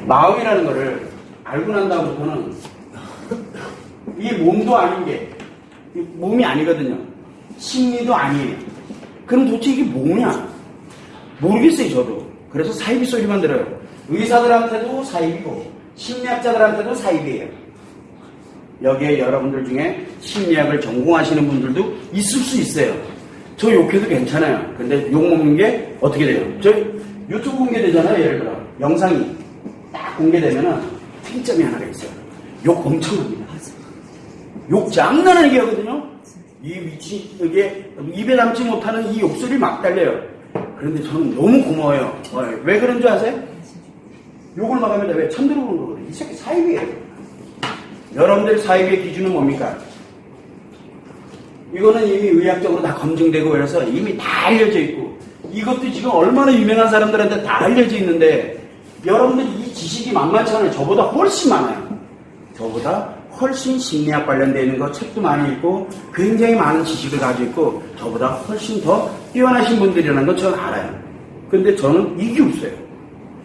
마음이라는 거를 알고 난 다음부터는 이 몸도 아닌 게 몸이 아니거든요. 심리도 아니에요. 그럼 도대체 이게 뭐냐? 모르겠어요, 저도. 그래서 사이비 소리만 들어요. 의사들한테도 사이비고 심리학자들한테도 사이비예요. 여기에 여러분들 중에 심리학을 전공하시는 분들도 있을 수 있어요. 저 욕해도 괜찮아요. 근데 욕먹는 게 어떻게 돼요? 저 유튜브 공개되잖아요. 예를 들어 영상이 딱 공개되면은 특이점이 하나가 있어요. 욕 엄청 합니다. 욕 장난하게 하거든요. 이 미친 이게 입에 담지 못하는 이 욕설이 막 달려요. 그런데 저는 너무 고마워요. 왜 그런 줄 아세요? 욕을 막 하면 왜 처음 들어보는 거거든요. 이 새끼 사이비예요. 여러분들 사이비의 기준은 뭡니까? 이거는 이미 의학적으로 다 검증되고 그래서 이미 다 알려져 있고 이것도 지금 얼마나 유명한 사람들한테 다 알려져 있는데 여러분들 이 지식이 만만치 않아요. 저보다 훨씬 많아요. 저보다 훨씬 심리학 관련되어 있는 거 책도 많이 읽고 굉장히 많은 지식을 가지고 있고 저보다 훨씬 더 뛰어나신 분들이라는 건 저는 알아요. 근데 저는 이게 없어요.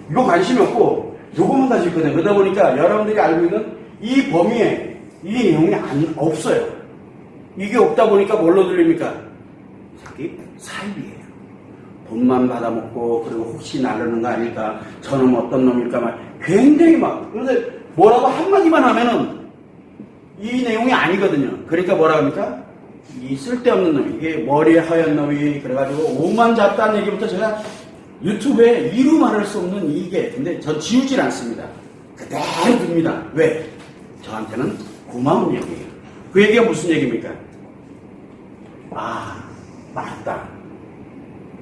이거 관심이 없고 요것만 가지고 있거든요. 그러다 보니까 여러분들이 알고 있는 이 범위에 이 내용이 없어요. 이게 없다 보니까 뭘로 들립니까? 이게 사이비예요. 돈만 받아먹고 그리고 혹시 나르는 거 아닐까? 저는 어떤 놈일까? 막 굉장히 막 그런데 뭐라고 한마디만 하면은 이 내용이 아니거든요. 그러니까 뭐라 합니까? 이 쓸데없는 놈, 이게 머리에 하얀 놈이 그래가지고 오만 잡다는 얘기부터 제가 유튜브에 이루 말할 수 없는 이게 근데 전 지우질 않습니다. 그대로 둡니다. 왜? 저한테는 고마운 얘기예요. 그 얘기가 무슨 얘기입니까? 아, 맞다.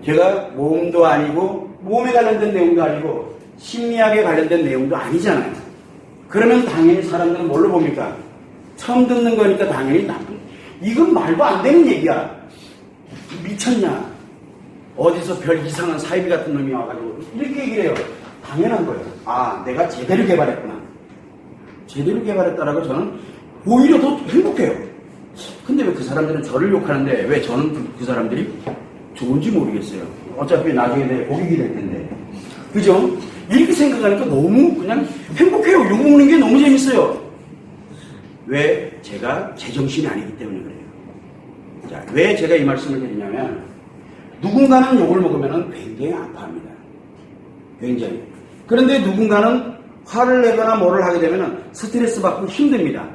제가 몸도 아니고 몸에 관련된 내용도 아니고 심리학에 관련된 내용도 아니잖아요. 그러면 당연히 사람들은 뭘로 봅니까? 처음 듣는 거니까 당연히 나쁜. 이건 말도 안 되는 얘기야. 미쳤냐? 어디서 별 이상한 사이비 같은 놈이 와가지고 이렇게 얘기를 해요. 당연한 거예요. 아, 내가 제대로 개발했구나. 제대로 개발했다라고 저는 오히려 더 행복해요. 근데 왜 그 사람들은 저를 욕하는데 왜 저는 그 사람들이 좋은지 모르겠어요. 어차피 나중에 내 고객이 될 텐데. 그죠? 이렇게 생각하니까 너무 그냥 행복해요. 욕먹는 게 너무 재밌어요. 왜? 제가 제정신이 아니기 때문에 그래요. 자, 왜 제가 이 말씀을 드리냐면 누군가는 욕을 먹으면 굉장히 아파합니다. 굉장히. 그런데 누군가는 화를 내거나 뭐를 하게 되면 스트레스 받고 힘듭니다.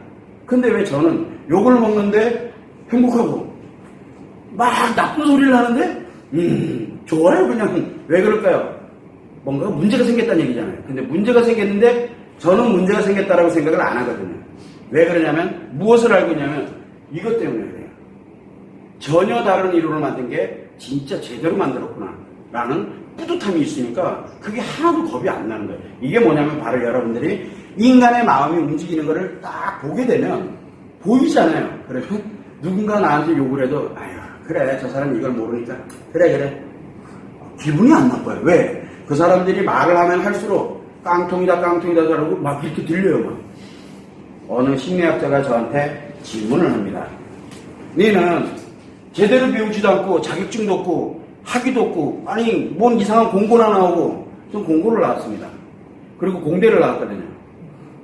근데 왜 저는 욕을 먹는데 행복하고 막 나쁜 소리를 하는데 좋아요 그냥. 왜 그럴까요? 뭔가 문제가 생겼다는 얘기잖아요. 근데 문제가 생겼는데 저는 문제가 생겼다라고 생각을 안 하거든요. 왜 그러냐면 무엇을 알고 있냐면 이것 때문에 그래요. 전혀 다른 이론을 만든 게 진짜 제대로 만들었구나 라는 뿌듯함이 있으니까 그게 하나도 겁이 안 나는 거예요. 이게 뭐냐면 바로 여러분들이 인간의 마음이 움직이는 거를 딱 보게 되면 보이잖아요. 그러면 누군가 나한테 욕을 해도 아유 그래 저 사람이 이걸 모르니까 그래 기분이 안 나빠요. 왜? 그 사람들이 말을 하면 할수록 깡통이다 저러고 막 이렇게 들려요. 막. 어느 심리학자가 저한테 질문을 합니다. 너는 제대로 배우지도 않고 자격증도 없고 학위도 없고 아니 뭔 이상한 공고나 나오고 좀 공고를 나왔습니다. 그리고 공대를 나왔거든요.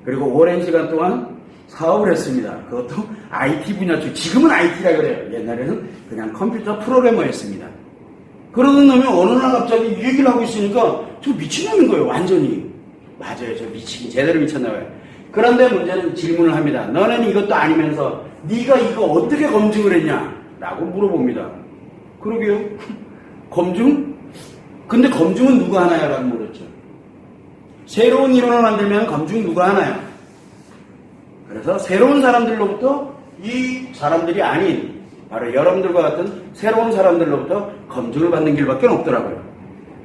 그리고 오랜 시간 동안 사업을 했습니다. 그것도 IT 분야 쪽. 지금은 IT라 그래요. 옛날에는 그냥 컴퓨터 프로그래머였습니다. 그러던 놈이 어느 날 갑자기 이 얘기를 하고 있으니까 저 미친놈인 거예요. 완전히. 맞아요. 저 미치긴 제대로 미쳤나 봐요. 그런데 문제는 질문을 합니다. 너는 이것도 아니면서 네가 이거 어떻게 검증을 했냐? 라고 물어봅니다. 그러게요. 검증? 근데 검증은 누가 하나요? 라고 물었죠. 새로운 이론을 만들면 검증 누가 하나요? 그래서 새로운 사람들로부터 이 사람들이 아닌 바로 여러분들과 같은 새로운 사람들로부터 검증을 받는 길밖에 없더라고요.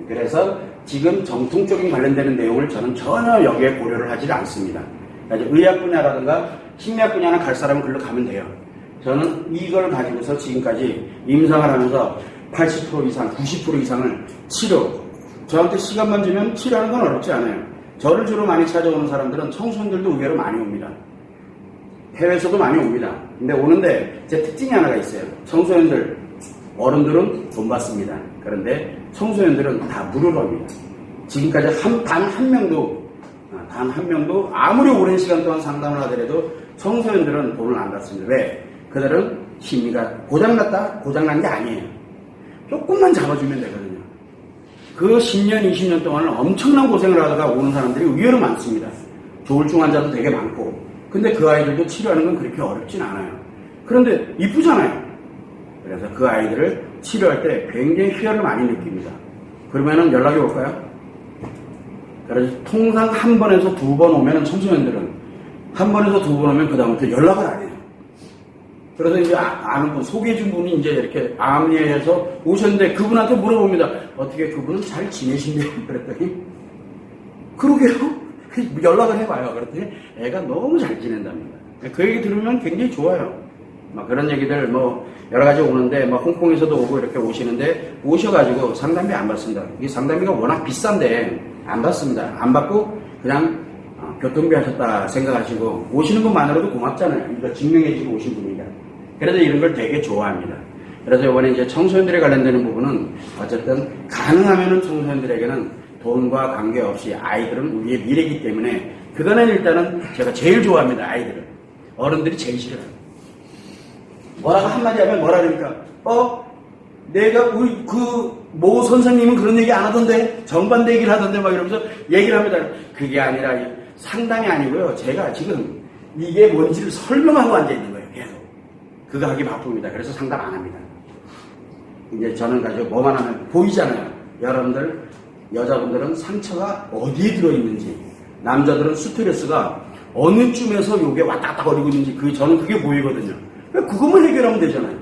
그래서 지금 정통적인 관련되는 내용을 저는 전혀 여기에 고려를 하지 않습니다. 그러니까 의학 분야라든가 심리학 분야나 갈 사람은 글로 가면 돼요. 저는 이걸 가지고서 지금까지 임상을 하면서 80% 이상, 90% 이상을 치료, 저한테 시간만 주면 치료하는 건 어렵지 않아요. 저를 주로 많이 찾아오는 사람들은 청소년들도 의외로 많이 옵니다. 해외에서도 많이 옵니다. 근데 오는데 제 특징이 하나가 있어요. 청소년들, 어른들은 돈 받습니다. 그런데 청소년들은 다 무료로 합니다. 지금까지 단 한 명도 단 한 명도 아무리 오랜 시간 동안 상담을 하더라도 청소년들은 돈을 안 받습니다. 왜? 그들은 심리가 고장났다? 고장난 게 아니에요. 조금만 잡아주면 되거든요. 그 10년, 20년 동안은 엄청난 고생을 하다가 오는 사람들이 의외로 많습니다. 조울증 환자도 되게 많고. 근데 그 아이들도 치료하는 건 그렇게 어렵진 않아요. 그런데 이쁘잖아요. 그래서 그 아이들을 치료할 때 굉장히 희열을 많이 느낍니다. 그러면은 연락이 올까요? 그래서 통상 한 번에서 두 번 오면은 청소년들은 한 번에서 두 번 오면 그다음부터 연락을 안 해요. 그래서 이제 아는 분, 소개해준 분이 이제 이렇게 암리에서 오셨는데 그분한테 물어봅니다. 어떻게 그분은 잘 지내신대요? 그랬더니 그러게요. 연락을 해봐요. 그랬더니 애가 너무 잘 지낸답니다. 그 얘기 들으면 굉장히 좋아요. 막 그런 얘기들 뭐 여러 가지 오는데 뭐 홍콩에서도 오고 이렇게 오시는데 오셔가지고 상담비 안 받습니다. 이 상담비가 워낙 비싼데 안 받습니다. 안 받고 그냥 교통비 하셨다 생각하시고 오시는 것만으로도 고맙잖아요. 이거 증명해주고 오신 분이니까. 그래서 이런 걸 되게 좋아합니다. 그래서 이번에 이제 청소년들에 관련되는 부분은 어쨌든 가능하면은 청소년들에게는 돈과 관계없이 아이들은 우리의 미래이기 때문에 그거는 일단은 제가 제일 좋아합니다. 아이들을. 어른들이 제일 싫어요. 뭐라고 한마디 하면 뭐라 그러니까 내가 우리 모 선생님은 그런 얘기 안 하던데 정반대 얘기를 하던데 막 이러면서 얘기를 합니다. 그게 아니라 상담이 아니고요. 제가 지금 이게 뭔지를 설명하고 앉아있는 거예요. 계속. 그거 하기 바쁩니다. 그래서 상담 안 합니다. 이제 저는 가지고 뭐만 하면 보이잖아요. 여러분들 여자분들은 상처가 어디에 들어있는지 남자들은 스트레스가 어느 쯤에서 요게 왔다 갔다 거리고 있는지 저는 그게 보이거든요. 그것만 해결하면 되잖아요.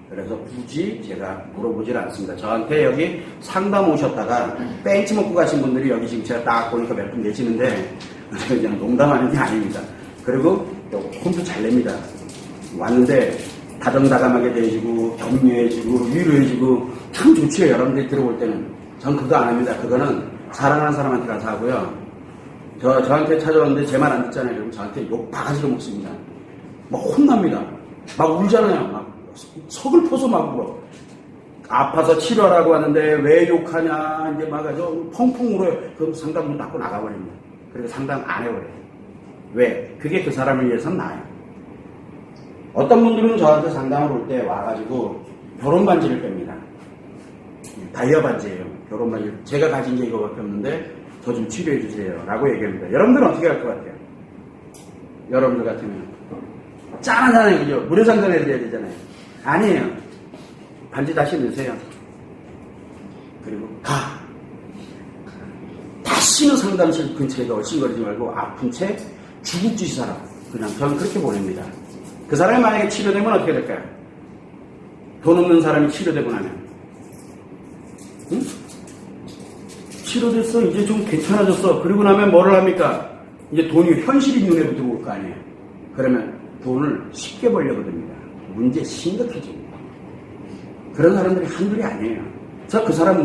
그래서 굳이 제가 물어보질 않습니다. 저한테 여기 상담 오셨다가 벤치 먹고 가신 분들이 여기 지금 제가 딱 보니까 몇 분 계시는데 그냥 농담하는 게 아닙니다. 그리고 또 혼도 잘 냅니다. 왔는데 다정다감하게 대해주고 격려해주고 위로해주고 참 좋지요. 여러분들이 들어볼 때는. 전 그거 안 합니다. 그거는 사랑하는 사람한테 가서 하고요. 저한테 찾아왔는데 제 말 안 듣잖아요. 그럼 저한테 욕 바가지로 먹습니다. 막 혼납니다. 막 울잖아요. 막 서글퍼서 막 울어. 아파서 치료하라고 하는데 왜 욕하냐 이제 막 아주 펑펑 울어요. 그럼 상담 문 닫고 나가버립니다. 그리고 상담 안 해버려요. 왜? 그게 그 사람을 위해서는 나아요. 어떤 분들은 저한테 상담을 올 때 와가지고 결혼 반지를 뺍니다. 다이아 반지예요. 결혼 반지. 제가 가진 게 이거밖에 없는데 저 좀 치료해 주세요. 라고 얘기합니다. 여러분들은 어떻게 할 것 같아요? 여러분들 같으면 짠하잖아요. 그죠? 무료상담 해야 되잖아요. 아니에요. 반지 다시 넣으세요. 그리고 다시는 상담실 근처에 얼씬거리지 말고 아픈 채 주국주시 살아. 그냥 저는 그렇게 보냅니다. 그 사람이 만약에 치료되면 어떻게 될까요? 돈 없는 사람이 치료되고 나면 응? 치료됐어. 이제 좀 괜찮아졌어. 그리고 나면 뭐를 합니까? 이제 돈이 현실이 눈에 들어올 거 아니에요. 그러면 돈을 쉽게 벌려고 듭니다. 문제 심각해집니다. 그런 사람들이 한둘이 아니에요. 그 사람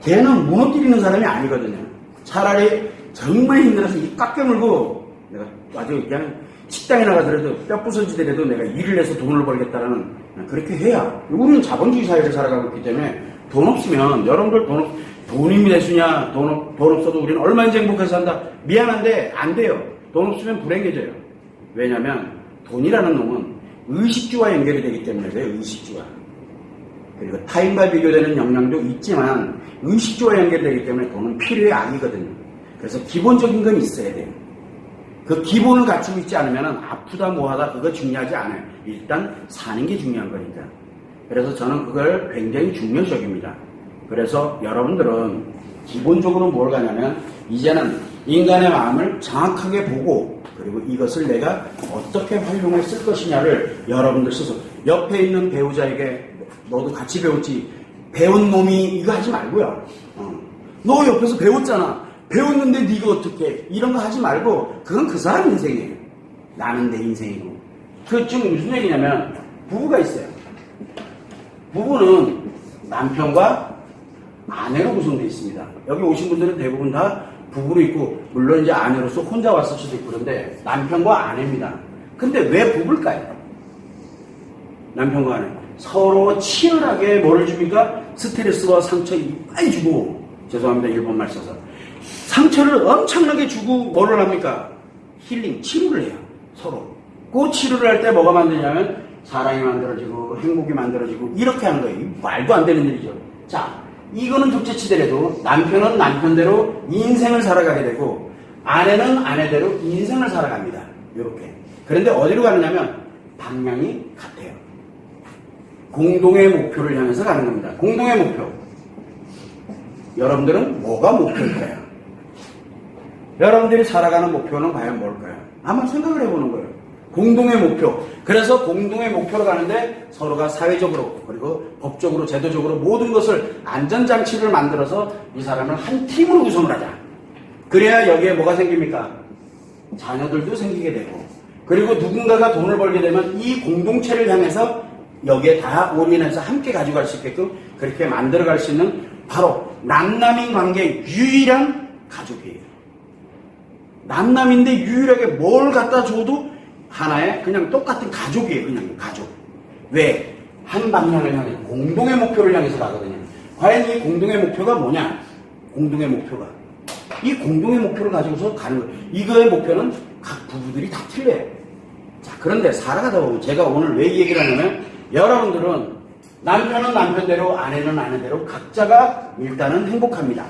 걔는 무너뜨리는 사람이 아니거든요. 차라리 정말 힘들어서 입 깎여 물고 내가 아주 그냥 식당에 나가더라도 뼈 부서지더라도 내가 일을 해서 돈을 벌겠다라는 그렇게 해야. 우리는 자본주의 사회를 살아가고 있기 때문에 돈 없으면 여러분들 돈이 매수냐 돈 없어도 우리는 얼마인지 행복해서 산다. 미안한데 안 돼요. 돈 없으면 불행해져요. 왜냐하면 돈이라는 놈은 의식주와 연결이 되기 때문에 그래요. 의식주와. 그리고 타인과 비교되는 영향도 있지만 의식주와 연결되기 때문에 돈은 필요의 악이거든요. 그래서 기본적인 건 있어야 돼요. 그 기본을 갖추고 있지 않으면 아프다 뭐하다 그거 중요하지 않아요. 일단 사는 게 중요한 거니까. 그래서 저는 그걸 굉장히 중요시 여깁니다. 그래서 여러분들은 기본적으로 뭘 가냐면 이제는 인간의 마음을 정확하게 보고 그리고 이것을 내가 어떻게 활용해 쓸 것이냐를 여러분들 스스로 옆에 있는 배우자에게 너도 같이 배웠지 배운 놈이 이거 하지 말고요. 너 옆에서 배웠잖아. 배웠는데 네가 어떻게 이런 거 하지 말고 그건 그 사람 인생이에요. 나는 내 인생이고. 그 지금 무슨 얘기냐면 부부가 있어요. 부부는 남편과 아내로 구성되어 있습니다. 여기 오신 분들은 대부분 다 부부로 있고 물론 이제 아내로서 혼자 왔을 수도 있고 그런데 남편과 아내입니다. 근데 왜 부부일까요? 남편과 아내 서로 치열하게 뭐를 줍니까? 스트레스와 상처 이빨 주고 죄송합니다. 일본말 써서 상처를 엄청나게 주고 뭐를 합니까? 힐링, 치료를 해요. 서로. 그 치료를 할 때 뭐가 만드냐면 사랑이 만들어지고 행복이 만들어지고 이렇게 하는 거예요. 말도 안 되는 일이죠. 자, 이거는 둘째치더라도 남편은 남편대로 인생을 살아가게 되고 아내는 아내대로 인생을 살아갑니다. 이렇게. 그런데 어디로 가느냐면 방향이 같아요. 공동의 목표를 향해서 가는 겁니다. 공동의 목표. 여러분들은 뭐가 목표일까요? 여러분들이 살아가는 목표는 과연 뭘까요? 한번 생각을 해보는 거예요. 공동의 목표. 그래서 공동의 목표로 가는데 서로가 사회적으로 그리고 법적으로 제도적으로 모든 것을 안전장치를 만들어서 이 사람을 한 팀으로 구성을 하자. 그래야 여기에 뭐가 생깁니까? 자녀들도 생기게 되고 그리고 누군가가 돈을 벌게 되면 이 공동체를 향해서 여기에 다 올인해서 함께 가져갈 수 있게끔 그렇게 만들어갈 수 있는 바로 남남인 관계의 유일한 가족이에요. 남남인데 유일하게 뭘 갖다 줘도 하나의 그냥 똑같은 가족이에요. 그냥 가족. 왜? 한 방향을 향해 공동의 목표를 향해서 가거든요. 과연 이 공동의 목표가 뭐냐? 공동의 목표가 이 공동의 목표를 가지고서 가는 거예요. 이거의 목표는 각 부부들이 다 틀려요. 자, 그런데 살아가다 보면 제가 오늘 왜 이 얘기를 하냐면 여러분들은 남편은 남편대로 아내는 아내대로 각자가 일단은 행복합니다.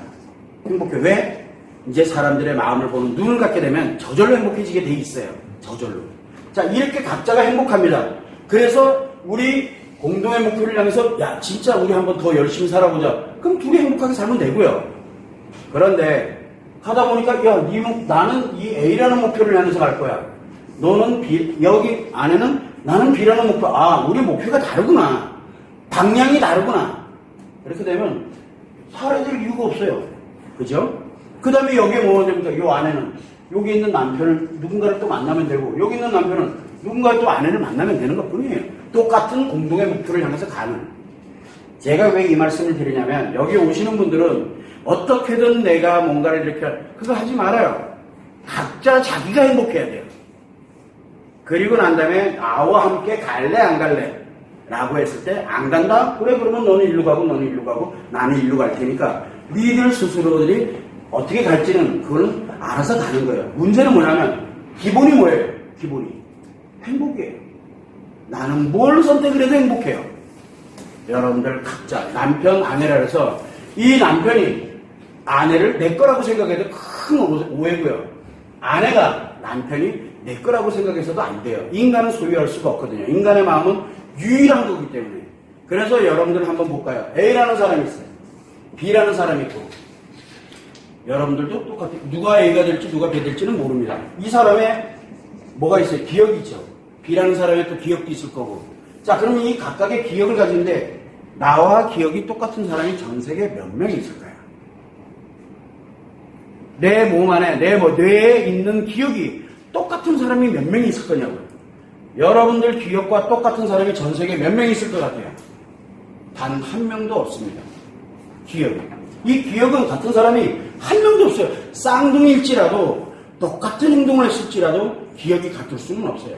행복해. 왜? 이제 사람들의 마음을 보는 눈을 갖게 되면 저절로 행복해지게 돼 있어요. 저절로. 자, 이렇게 각자가 행복합니다. 그래서 우리 공동의 목표를 향해서 야, 진짜 우리 한번 더 열심히 살아보자. 그럼 둘이 행복하게 살면 되고요. 그런데 하다 보니까 야, 나는 이 A라는 목표를 향해서 갈 거야. 너는 B, 여기 아내는 나는 B라는 목표. 아, 우리 목표가 다르구나. 방향이 다르구나. 이렇게 되면 살아야 될 이유가 없어요. 그죠? 그 다음에 여기에 뭐가 됩니까? 이 아내는 여기 있는 남편을 누군가를 또 만나면 되고 여기 있는 남편은 누군가 또 아내를 만나면 되는 것 뿐이에요. 똑같은 공동의 목표를 향해서 가는. 제가 왜 이 말씀을 드리냐면 여기 오시는 분들은 어떻게든 내가 뭔가를 이렇게 그거 하지 말아요. 각자 자기가 행복해야 돼요. 그리고 난 다음에 나와 함께 갈래 안 갈래? 라고 했을 때 안 간다? 그래 그러면 너는 일로 가고 너는 일로 가고 나는 일로 갈 테니까 니들 스스로들이 어떻게 갈지는 그거는 알아서 가는 거예요. 문제는 뭐냐면 기본이 뭐예요? 기본이 행복이에요. 나는 뭘 선택을 해도 행복해요. 여러분들 각자 남편 아내라 해서 이 남편이 아내를 내 거라고 생각해도 큰 오해고요. 아내가 남편이 내 거라고 생각해서도 안 돼요. 인간은 소유할 수가 없거든요. 인간의 마음은 유일한 거기 때문에. 그래서 여러분들 한번 볼까요? A라는 사람이 있어요. B라는 사람이 있고 여러분들도 똑같아요. 누가 A가 될지 누가 B 될지는 모릅니다. 이 사람의 뭐가 있어요? 기억이 있죠. B라는 사람의 또 기억도 있을 거고. 자, 그러면 이 각각의 기억을 가지는데 나와 기억이 똑같은 사람이 전 세계에 몇 명이 있을까요? 내 몸 안에 내 뇌에 있는 기억이 똑같은 사람이 몇 명이 있을 거냐고요. 여러분들 기억과 똑같은 사람이 전 세계에 몇 명이 있을 것 같아요? 단 한 명도 없습니다. 기억이. 이 기억은 같은 사람이 한 명도 없어요. 쌍둥이일지라도 똑같은 행동을 했을지라도 기억이 같을 수는 없어요.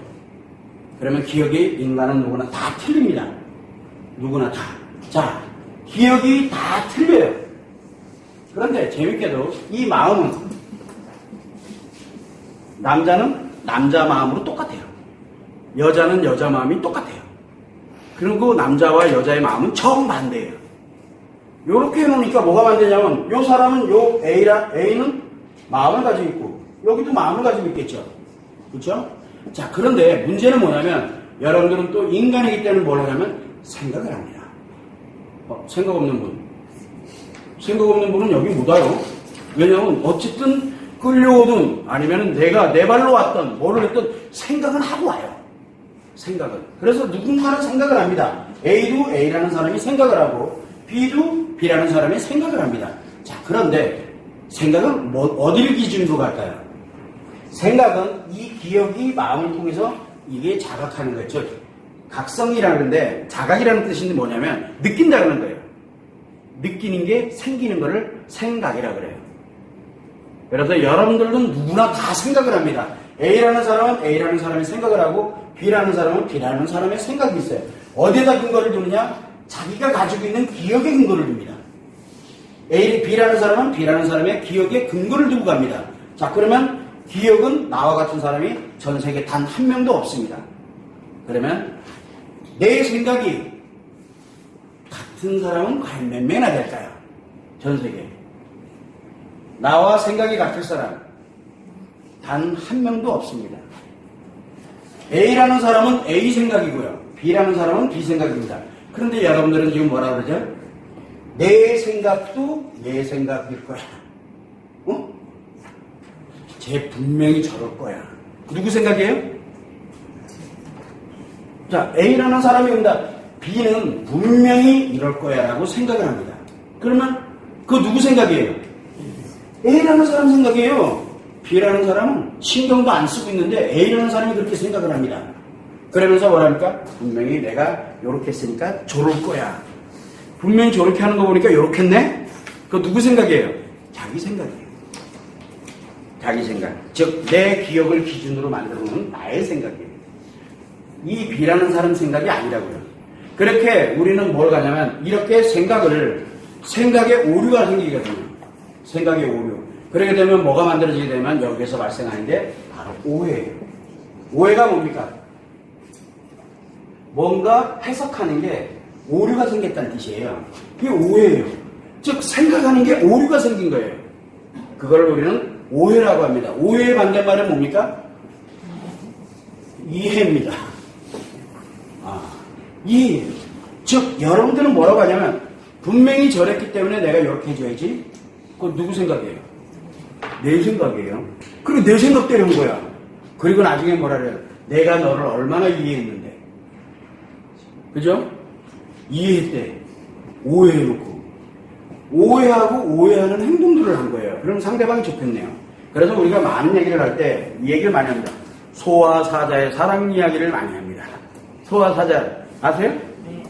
그러면 기억이 인간은 누구나 다 틀립니다. 누구나 다. 자, 기억이 다 틀려요. 그런데 재밌게도 이 마음은 남자는 남자 마음으로 똑같아요. 여자는 여자 마음이 똑같아요. 그리고 남자와 여자의 마음은 정반대예요. 요렇게 해놓으니까 뭐가 반대냐면 요 사람은 요 A는 마음을 가지고 있고 여기도 마음을 가지고 있겠죠. 그렇죠? 자, 그런데 문제는 뭐냐면 여러분들은 또 인간이기 때문에 뭘 하냐면 생각을 합니다. 생각 없는 분. 생각 없는 분은 여기 못 와요. 왜냐하면 어쨌든 끌려오든 아니면 내가 내 발로 왔던 뭐를 했든 생각은 하고 와요. 생각은. 그래서 누군가는 생각을 합니다. A도 A라는 사람이 생각을 하고 B도 B라는 사람이 생각을 합니다. 자, 그런데 생각은 어디를 기준으로 갈까요? 생각은 이 기억이 마음을 통해서 이게 자각하는 거예요. 즉, 각성이라는데 자각이라는 뜻인데 뭐냐면 느낀다는 거예요. 느끼는 게 생기는 거를 생각이라 그래요. 그래서 여러분들은 누구나 다 생각을 합니다. A라는 사람은 A라는 사람이 생각을 하고 B라는 사람은 B라는 사람의 생각이 있어요. 어디에다 근거를 두느냐? 자기가 가지고 있는 기억에 근거를 둡니다. B라는 사람은 B라는 사람의 기억에 근거를 두고 갑니다. 자, 그러면 기억은 나와 같은 사람이 전 세계에 단 한 명도 없습니다. 그러면 내 생각이 같은 사람은 과연 몇 명이나 될까요? 전 세계에. 나와 생각이 같을 사람 단 한 명도 없습니다. A라는 사람은 A 생각이고요. B라는 사람은 B 생각입니다. 그런데 여러분들은 지금 뭐라 그러죠? 내 생각도 내 생각일 거야. 어? 쟤 분명히 저럴 거야. 누구 생각이에요? 자, A라는 사람이 온다. B는 분명히 이럴 거야 라고 생각을 합니다. 그러면 그 누구 생각이에요? A라는 사람 생각이에요. B라는 사람은 신경도 안 쓰고 있는데 A라는 사람이 그렇게 생각을 합니다. 그러면서 뭐랍니까? 분명히 내가 요렇게 했으니까 저럴 거야. 분명히 저렇게 하는 거 보니까 요렇게 했네? 그거 누구 생각이에요? 자기 생각이에요. 자기 생각. 즉, 내 기억을 기준으로 만들어 놓은 나의 생각이에요. 이 B라는 사람 생각이 아니라고요. 그렇게 우리는 뭘 가냐면 이렇게 생각에 오류가 생기거든요. 생각의 오류. 그렇게 되면 뭐가 만들어지게 되면 여기에서 발생하는 게 바로 오해예요. 오해가 뭡니까? 뭔가 해석하는 게 오류가 생겼다는 뜻이에요. 그게 오해예요. 즉 생각하는 게 오류가 생긴 거예요. 그걸 우리는 오해라고 합니다. 오해의 반대말은 뭡니까? 이해입니다. 이해예요. 즉 여러분들은 뭐라고 하냐면 분명히 저랬기 때문에 내가 이렇게 해줘야지. 그건 누구 생각이에요? 내 생각이에요. 그리고 내 생각대로 한 거야. 그리고 나중에 뭐라 그래요? 내가 너를 얼마나 이해했는데. 그죠? 이해했대. 오해해놓고. 오해하고 오해하는 행동들을 한 거예요. 그럼 상대방이 좋겠네요. 그래서 우리가 많은 얘기를 할 때 이 얘기를 많이 합니다. 소와 사자의 사랑 이야기를 많이 합니다. 소와 사자 아세요? 네.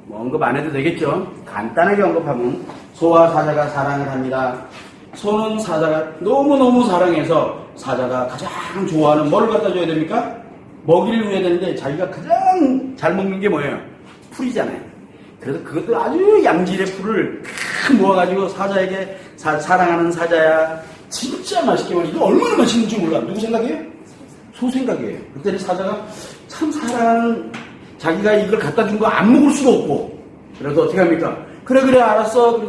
뭐 언급 안 해도 되겠죠? 간단하게 언급하면 소와 사자가 사랑을 합니다. 소는 사자가 너무너무 사랑해서 사자가 가장 좋아하는 뭐를 갖다 줘야 됩니까? 먹이를 줘야 되는데 자기가 가장 잘 먹는 게 뭐예요? 풀이잖아요. 그래서 그것도 아주 양질의 풀을 모아가지고 사자에게 사랑하는 사자야 진짜 맛있게 먹어. 이거 얼마나 맛있는지 몰라. 누구 생각이에요? 소 생각이에요. 그때 사자가 참 자기가 이걸 갖다 준 거 안 먹을 수가 없고 그래서 어떻게 합니까? 그래 알았어.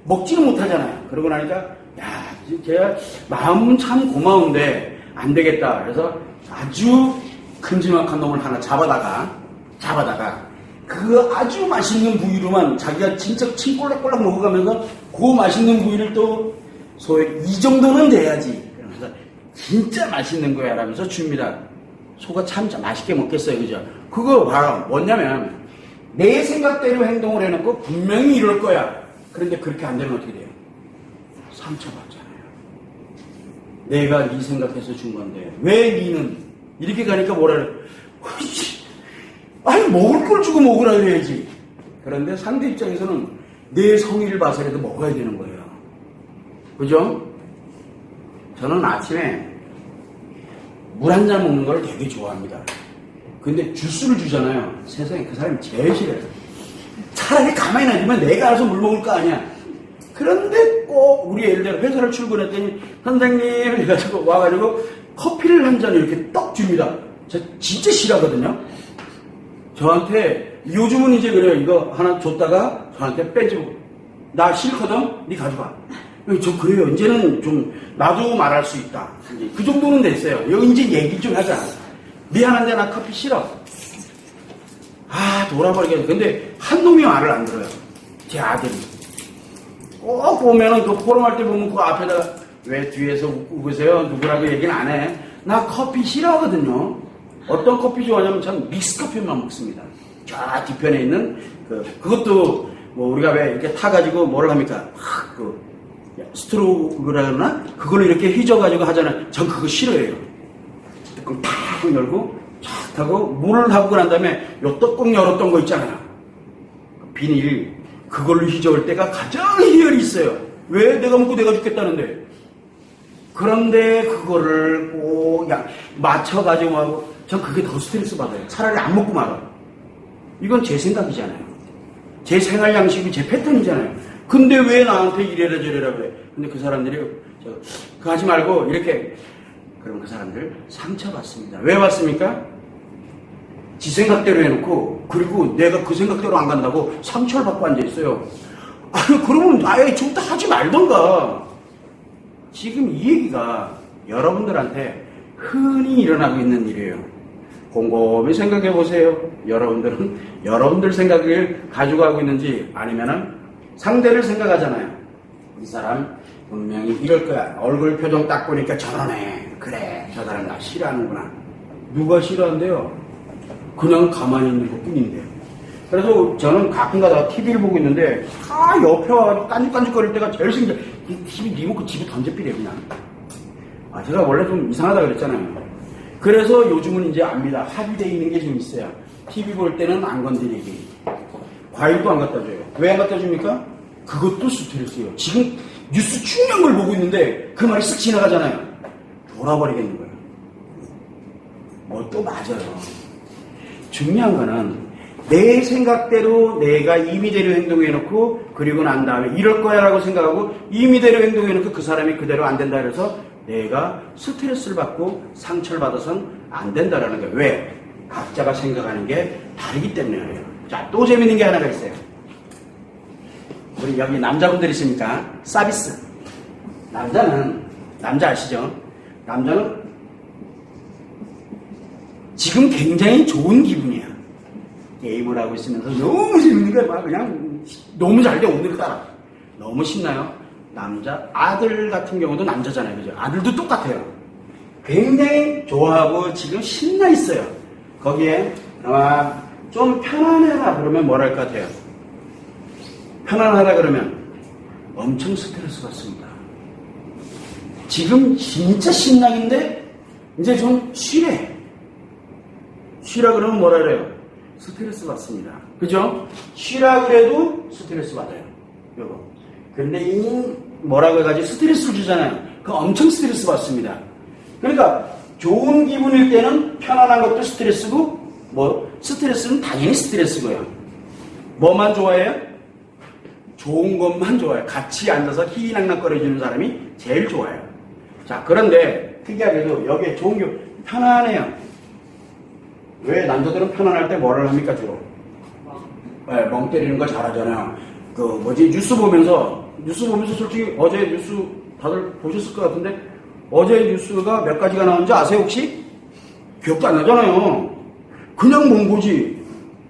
먹지는 못하잖아요. 그러고 나니까 야 제가 마음은 참 고마운데 안 되겠다. 그래서 아주 큼지막한 놈을 하나 잡아다가 그 아주 맛있는 부위로만 자기가 진짜 침 꼴락꼴락 먹어가면서 그 맛있는 부위를 또 소에 이 정도는 돼야지. 그러면서 진짜 맛있는 거야 라면서 줍니다. 소가 참 맛있게 먹겠어요. 그죠? 그거 바로 뭐냐면 내 생각대로 행동을 해놓고 분명히 이럴 거야. 그런데 그렇게 안 되면 어떻게 돼요? 상처받잖아요. 내가 네 생각해서 준 건데 왜 니는 이렇게 가니까 뭐라 그래? 아니 먹을 걸 주고 먹으라 해야지. 그런데 상대 입장에서는 내 성의를 봐서라도 먹어야 되는 거예요. 그죠? 저는 아침에 물 한 잔 먹는 걸 되게 좋아합니다. 근데 주스를 주잖아요. 세상에 그 사람이 제일 싫어요. 차라리 가만히 놔두면 내가 알아서 물 먹을 거 아니야. 그런데 꼭 우리 예를 들어 회사를 출근했더니 선생님 해가지고 와가지고 커피를 한 잔 이렇게 떡 줍니다. 저 진짜 싫어하거든요. 저한테 요즘은 이제 그래요. 이거 하나 줬다가 저한테 빼주고 나 싫거든? 니 가져가. 저 그래요. 이제는 좀 나도 말할 수 있다. 그 정도는 됐어요. 여기 이제 얘기 좀 하자. 미안한데 나 커피 싫어. 돌아버리겠어. 근데 한 놈이 말을 안 들어요. 제 아들이. 꼭 보면은 그 포럼할 때 보면 그 앞에다가 왜 뒤에서 웃고 계세요? 누구라고 얘기는 안 해. 나 커피 싫어하거든요. 어떤 커피 좋아하냐면 전 믹스커피만 먹습니다. 저 뒤편에 있는 그것도 뭐 우리가 왜 이렇게 타가지고 뭐를 합니까? 스트로크라 그러나? 그걸로 이렇게 휘저어가지고 하잖아요. 전 그거 싫어해요. 뚜껑 탁 열고 쫙 하고 물을 하고 난 다음에 요 뚜껑 열었던 거 있잖아요. 비닐 그걸로 휘저을 때가 가장 희열이 있어요. 왜? 내가 먹고 내가 죽겠다는데. 그런데 그거를 꼭 맞춰가지고 하고 전 그게 더 스트레스 받아요. 차라리 안 먹고 말아. 이건 제 생각이잖아요. 제 생활 양식이 제 패턴이잖아요. 근데 왜 나한테 이래라 저래라 그래? 근데 그 사람들이 그거 하지 말고 이렇게 그러면 그 사람들 상처받습니다. 왜 받습니까? 지 생각대로 해놓고 그리고 내가 그 생각대로 안 간다고 상처를 받고 앉아있어요. 아니 그러면 아예 좀 더 하지 말던가. 지금 이 얘기가 여러분들한테 흔히 일어나고 있는 일이에요. 곰곰이 생각해 보세요. 여러분들은 여러분들 생각을 가지고 하고 있는지 아니면은 상대를 생각하잖아요. 이 사람 분명히 이럴 거야. 얼굴 표정 딱 보니까 저러네. 그래 저 사람 나 싫어하는구나. 누가 싫어한대요? 그냥 가만히 있는 것 뿐인데. 그래서 저는 가끔가다 TV를 보고 있는데 다 옆에 와가지고 깐죽깐죽거릴 때가 제일 신기해. 이 TV 리모컨 집에 던져삐래 그냥. 아 제가 원래 좀 이상하다 그랬잖아요. 그래서 요즘은 이제 압니다. 합의되어 있는 게 좀 있어요. TV 볼 때는 안 건드리기. 과일도 안 갖다 줘요. 왜 안 갖다 줍니까? 그것도 스트레스예요. 지금 뉴스 중요한 걸 보고 있는데 그 말이 쓱 지나가잖아요. 돌아버리겠는 거예요. 뭐 또 맞아요. 중요한 거는 내 생각대로 내가 임의대로 행동해놓고 그리고 난 다음에 이럴 거야 라고 생각하고 임의대로 행동해놓고 그 사람이 그대로 안 된다 그래서 내가 스트레스를 받고 상처를 받아서는 안 된다라는 거예요. 왜? 각자가 생각하는 게 다르기 때문에 그래요. 자, 또 재밌는 게 하나가 있어요. 우리 여기 남자분들 있으니까 서비스. 남자 아시죠? 남자는 지금 굉장히 좋은 기분이야. 게임을 하고 있으면서 너무 재밌는 거야. 막 그냥 너무 잘 돼. 오늘 따라. 너무 신나요. 아들 같은 경우도 남자잖아요. 그죠? 아들도 똑같아요. 굉장히 좋아하고 지금 신나 있어요. 거기에 좀 편안해라 그러면 뭘 할 것 같아요? 편안하라 그러면 엄청 스트레스 받습니다. 지금 진짜 신나는데 이제 좀 쉬래. 쉬라 그러면 뭐라 그래요? 스트레스 받습니다. 그죠? 쉬라 그래도 스트레스 받아요. 요거. 근데 이 뭐라고 해가지고 스트레스를 주잖아요. 그 엄청 스트레스 받습니다. 그러니까 좋은 기분일 때는 편안한 것도 스트레스고 스트레스는 당연히 스트레스고요. 뭐만 좋아해요? 좋은 것만 좋아해요. 같이 앉아서 희희낙낙거려주는 사람이 제일 좋아요. 자, 그런데 특이하게도 여기에 좋은 게 편안해요. 왜 남자들은 편안할 때 뭐를 합니까 주로? 멍 때리는 거 잘하잖아요. 뉴스 보면서 솔직히 어제 뉴스 다들 보셨을 것 같은데 어제 뉴스가 몇 가지가 나오는지 아세요 혹시? 기억도 안 나잖아요. 그냥 본 거지.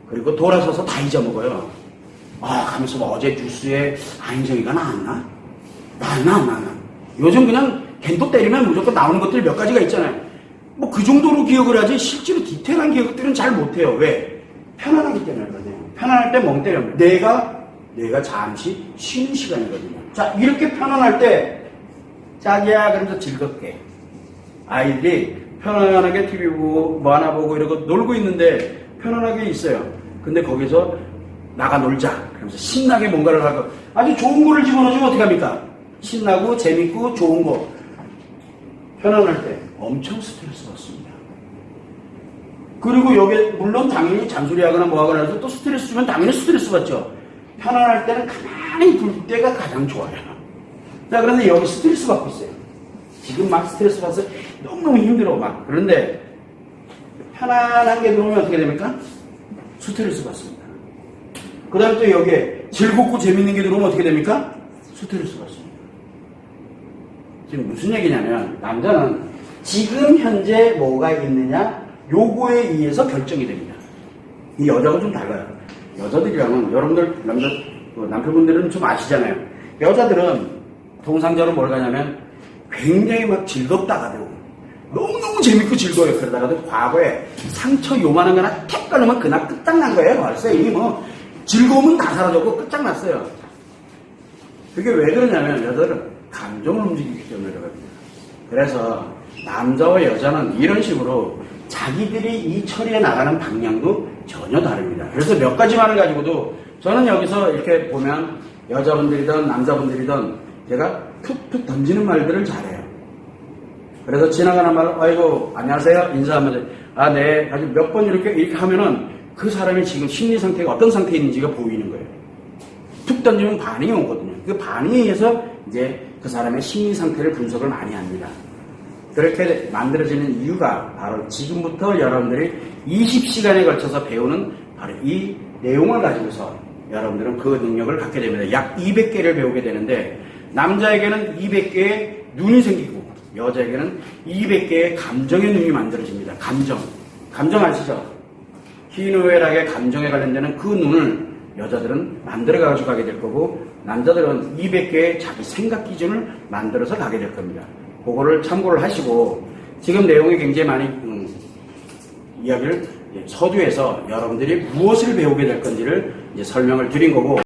그리고 돌아서서 다 잊어먹어요. 가면서 어제 뉴스에 안정이가 나왔나? 나왔나? 요즘 그냥 겐도 때리면 무조건 나오는 것들 몇 가지가 있잖아요. 그 정도로 기억을 하지 실제로 디테일한 기억들은 잘 못해요. 왜? 편안하기 때문에 그러네요. 편안할 때 멍 때려요. 내가 잠시 쉬는 시간이거든요. 자, 이렇게 편안할 때 자기야 그러면서 즐겁게 아이들이 편안하게 TV 보고 만화 보고 이러고 놀고 있는데 편안하게 있어요. 근데 거기서 나가 놀자 그러면서 신나게 뭔가를 하고 아주 좋은 거를 집어넣으면 어떻게 합니까? 신나고 재밌고 좋은 거 편안할 때 엄청 스트레스 받습니다. 그리고 여기에 물론 당연히 잔소리하거나 뭐하거나 해서 또 스트레스 주면 당연히 스트레스 받죠. 편안할 때는 가만히 둘 때가 가장 좋아요. 자, 그런데 여기 스트레스 받고 있어요. 지금 막 스트레스 받아서 너무너무 힘들어 막. 그런데 편안한 게 들어오면 어떻게 됩니까? 스트레스 받습니다. 그 다음에 또 여기에 즐겁고 재밌는 게 들어오면 어떻게 됩니까? 스트레스 받습니다. 지금 무슨 얘기냐면 남자는 지금 현재 뭐가 있느냐 요거에 의해서 결정이 됩니다. 이 여자가 좀 달라요. 여자들이랑은 여러분들 남편분들은 좀 아시잖아요. 여자들은 통상적으로 뭘 가냐면 굉장히 막 즐겁다가도 너무너무 재밌고 즐거워요. 그러다가도 과거에 상처 요만한 거 하나 탁 깔으면 그날 끝장난 거예요. 벌써 이미 즐거움은 다 사라졌고 끝장났어요. 그게 왜 그러냐면 여자들은 감정을 움직이기 때문에 그러거든요. 그래서 남자와 여자는 이런 식으로 자기들이 이 처리해 나가는 방향도 전혀 다릅니다. 그래서 몇 가지만을 가지고도 저는 여기서 이렇게 보면 여자분들이든 남자분들이든 제가 툭툭 던지는 말들을 잘해요. 그래서 지나가는 말, 아이고 안녕하세요 인사하면 네 아주 몇 번 이렇게 하면은 그 사람이 지금 심리 상태가 어떤 상태에 있는지가 보이는 거예요. 툭 던지면 반응이 오거든요. 그 반응에 의해서 이제 그 사람의 심리 상태를 분석을 많이 합니다. 그렇게 만들어지는 이유가 바로 지금부터 여러분들이 20시간에 걸쳐서 배우는 바로 이 내용을 가지고서 여러분들은 그 능력을 갖게 됩니다. 약 200개를 배우게 되는데 남자에게는 200개의 눈이 생기고 여자에게는 200개의 감정의 눈이 만들어집니다. 감정 아시죠? 희노애락의 감정에 관련되는 그 눈을 여자들은 만들어가지고 가게 될 거고 남자들은 200개의 자기 생각 기준을 만들어서 가게 될 겁니다. 그거를 참고를 하시고 지금 내용이 굉장히 많이 이야기를 서두에서 여러분들이 무엇을 배우게 될 건지를 이제 설명을 드린 거고